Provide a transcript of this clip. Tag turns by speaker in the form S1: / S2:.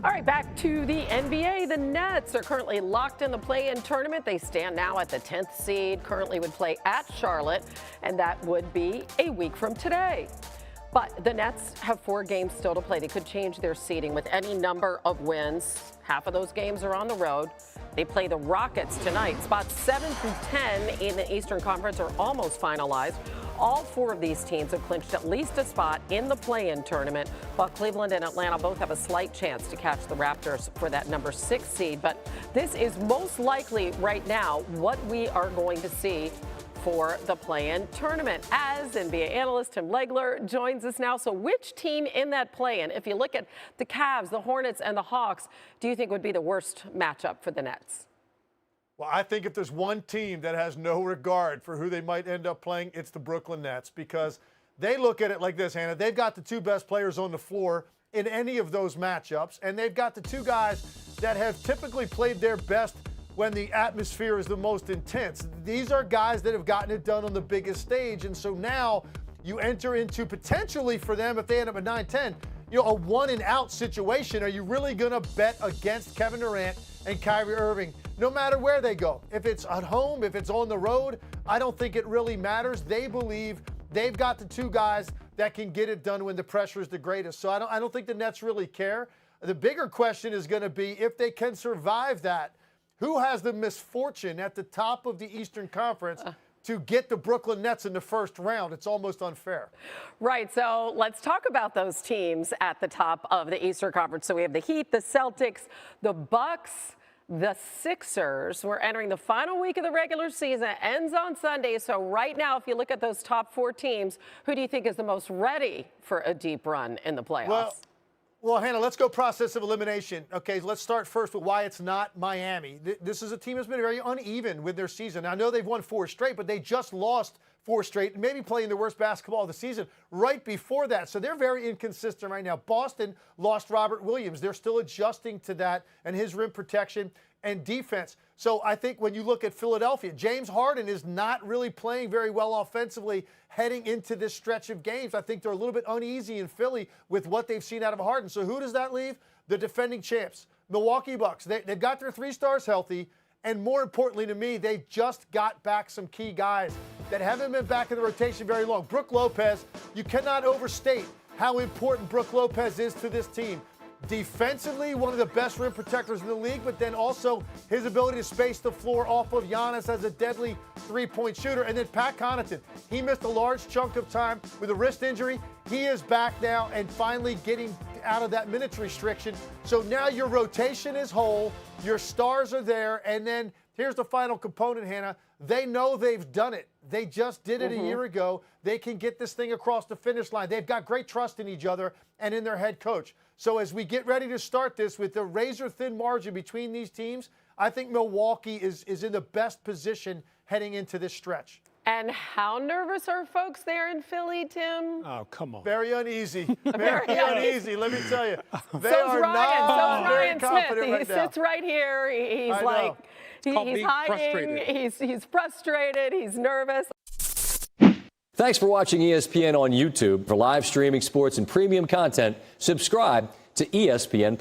S1: All right, back to the NBA. The Nets are currently locked in the play-in tournament. They stand now at the 10th seed, currently would play at Charlotte, and that would be a week from today. But the Nets have 4 games still to play. They could change their seeding with any number of wins. Half of those games are on the road. They play the Rockets tonight. Spots 7 through 10 in the Eastern Conference are almost finalized. All 4 of these teams have clinched at least a spot in the play-in tournament, while Cleveland and Atlanta both have a slight chance to catch the Raptors for that number 6 seed. But this is most likely right now what we are going to see for the play-in tournament, as NBA analyst Tim Legler joins us now. So which team in that play-in, if you look at the Cavs, the Hornets, and the Hawks, do you think would be the worst matchup for the Nets?
S2: Well, I think if there's one team that has no regard for who they might end up playing, it's the Brooklyn Nets, because they look at it like this, Hannah. They've got the 2 best players on the floor in any of those matchups, and they've got the 2 guys that have typically played their best when the atmosphere is the most intense. These are guys that have gotten it done on the biggest stage, and so now you enter into potentially for them, if they end up at 9-10, a 1-and-out situation. Are you really going to bet against Kevin Durant and Kyrie Irving no matter where they go? If it's at home, if it's on the road, I don't think it really matters. They believe they've got the 2 guys that can get it done when the pressure is the greatest. So I don't think the Nets really care. The bigger question is going to be if they can survive that. Who has the misfortune at the top of the Eastern Conference to get the Brooklyn Nets in the first round? It's almost unfair.
S1: Right, so let's talk about those teams at the top of the Eastern Conference. So we have the Heat, the Celtics, the Bucks, the Sixers. We're entering the final week of the regular season. It ends on Sunday. So right now, if you look at those top 4 teams, who do you think is the most ready for a deep run in the playoffs?
S2: Well, Hannah, let's go process of elimination. Okay, let's start first with why it's not Miami. This is a team that's been very uneven with their season. I know they've won 4 straight, but they just lost 4 straight, maybe playing the worst basketball of the season right before that. So they're very inconsistent right now. Boston lost Robert Williams. They're still adjusting to that and his rim protection and defense. So I think when you look at Philadelphia, James Harden is not really playing very well offensively heading into this stretch of games. I think they're a little bit uneasy in Philly with what they've seen out of Harden. So who does that leave? The defending champs, Milwaukee Bucks. They've got their 3 stars healthy. And more importantly to me, they've just got back some key guys that haven't been back in the rotation very long. Brook Lopez, you cannot overstate how important Brook Lopez is to this team. Defensively, one of the best rim protectors in the league, but then also his ability to space the floor off of Giannis as a deadly 3-point shooter. And then Pat Connaughton, he missed a large chunk of time with a wrist injury. He is back now and finally getting out of that minutes restriction. So now your rotation is whole, your stars are there, and then here's the final component, Hannah. They know they've done it. They just did it a year ago. They can get this thing across the finish line. They've got great trust in each other and in their head coach. So as we get ready to start this with the razor-thin margin between these teams, I think Milwaukee is in the best position heading into this stretch.
S1: And how nervous are folks there in Philly, Tim?
S3: Oh, come on.
S2: Very uneasy. Very uneasy, let me tell you. They
S1: So's
S2: are
S1: Ryan.
S2: not
S1: So's
S2: very
S1: Ryan
S2: confident
S1: Smith.
S2: right
S1: He
S2: now.
S1: sits right here. He's like, he's
S3: being
S1: hiding.
S3: frustrated.
S1: He's frustrated. He's nervous.
S4: Thanks for watching ESPN on YouTube. For live streaming sports and premium content, subscribe to ESPN+.